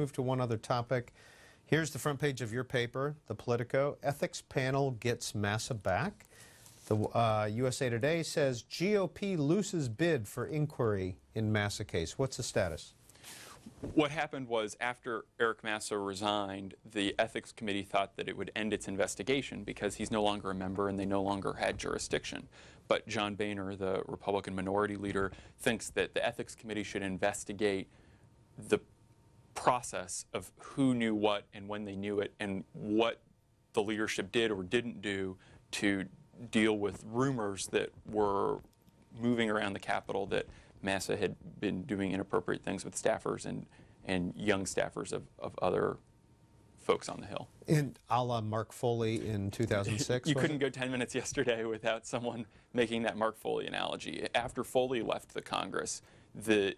Move to one other topic. Here's the front page of your paper, the Politico. Ethics panel gets Massa back. The USA Today says GOP loses bid for inquiry in Massa case. What's the status? What happened was after Eric Massa resigned, the ethics committee thought that it would end its investigation because he's no longer a member and they no longer had jurisdiction. But John Boehner, the Republican minority leader, thinks that the ethics committee should investigate the process of who knew what and when they knew it and what the leadership did or didn't do to deal with rumors that were moving around the Capitol that Massa had been doing inappropriate things with staffers and young staffers of other folks on the Hill. And a la Mark Foley in 2006? You couldn't go 10 minutes yesterday without someone making that Mark Foley analogy. After Foley left the Congress, the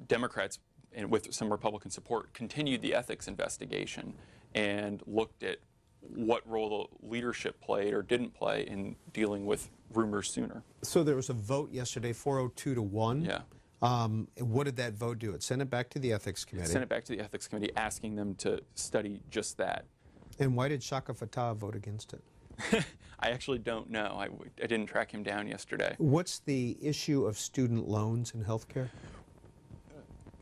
Democrats, and with some Republican support, continued the ethics investigation and looked at what role the leadership played or didn't play in dealing with rumors sooner. So there was a vote yesterday, 402 to 1. Yeah. What did that vote do? It sent it back to the ethics committee. It sent it back to the ethics committee, asking them to study just that. And why did Shaka Fatah vote against it? I actually don't know. I didn't track him down yesterday. What's the issue of student loans in health care?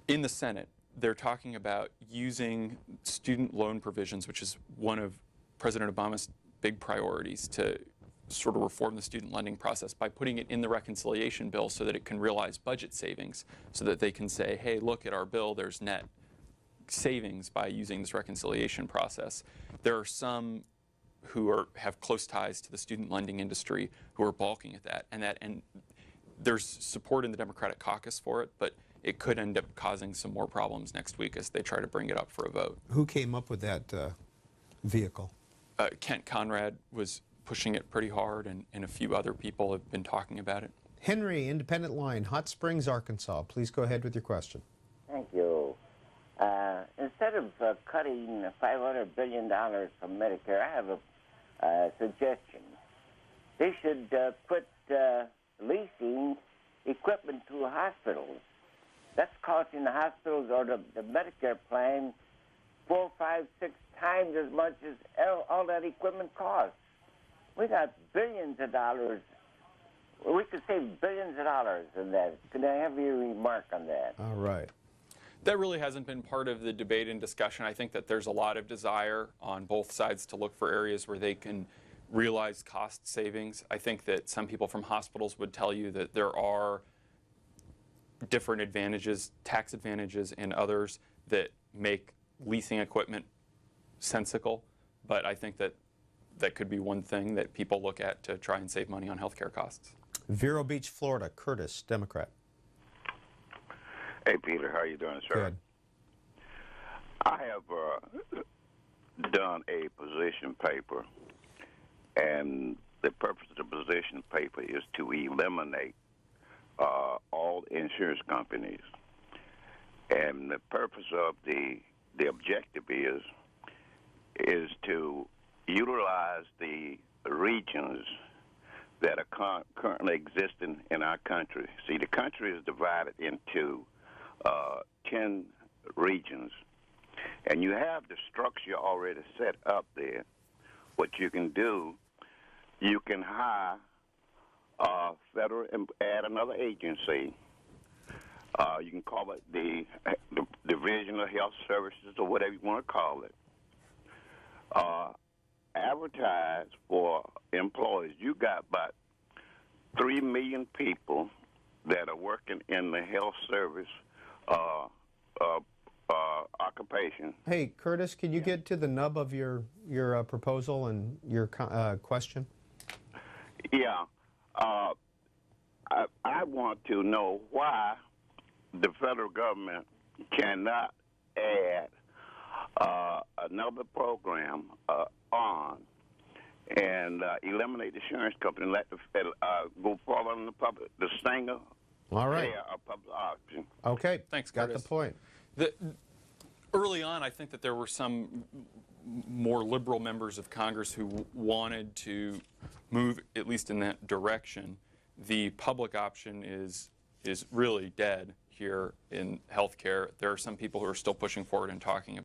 In the Senate, they're talking about using student loan provisions, which is one of President Obama's big priorities, to sort of reform the student lending process by putting it in the reconciliation bill so that it can realize budget savings, so that they can say, hey, look at our bill, there's net savings by using this reconciliation process. There are some who have close ties to the student lending industry who are balking at that, and there's support in the Democratic caucus for it, but it could end up causing some more problems next week as they try to bring it up for a vote. Who came up with that vehicle? Kent Conrad was pushing it pretty hard, and a few other people have been talking about it. Henry, Independent Line, Hot Springs, Arkansas. Please go ahead with your question. Thank you. Instead of cutting $500 billion from Medicare, I have a suggestion. They should quit leasing equipment to hospitals. That's costing the hospitals or the Medicare plan 4, 5, 6 times as much as all that equipment costs. We got billions of dollars. We could save billions of dollars in that. Could I have your remark on that? All right. That really hasn't been part of the debate and discussion. I think that there's a lot of desire on both sides to look for areas where they can realize cost savings. I think that some people from hospitals would tell you that there are different advantages, tax advantages, and others that make leasing equipment sensical. But I think that that could be one thing that people look at to try and save money on healthcare costs. Vero Beach, Florida. Curtis, Democrat. Hey, Peter, how are you doing, sir? Good. I have done a position paper, and the purpose of the position paper is to eliminate all insurance companies. And the purpose of the objective is to utilize the regions that are currently existing in our country. See, the country is divided into 10 regions, and you have the structure already set up there. What you can do, you can hire federal and add another agency. You can call it the Division of Health Services or whatever you want to call it. Advertise for employees. You got about 3 million people that are working in the health service occupation. Hey, Curtis, can you get to the nub of your proposal and your question? Yeah. I want to know why the federal government cannot add another program on and eliminate the insurance company and let the Fed go further on the public, the single All right. public option. Okay. Thanks, Got Curtis. the point. Early on, I think that there were some more liberal members of Congress who wanted to move at least in that direction. The public option is really dead here in healthcare. There are some people who are still pushing forward and talking about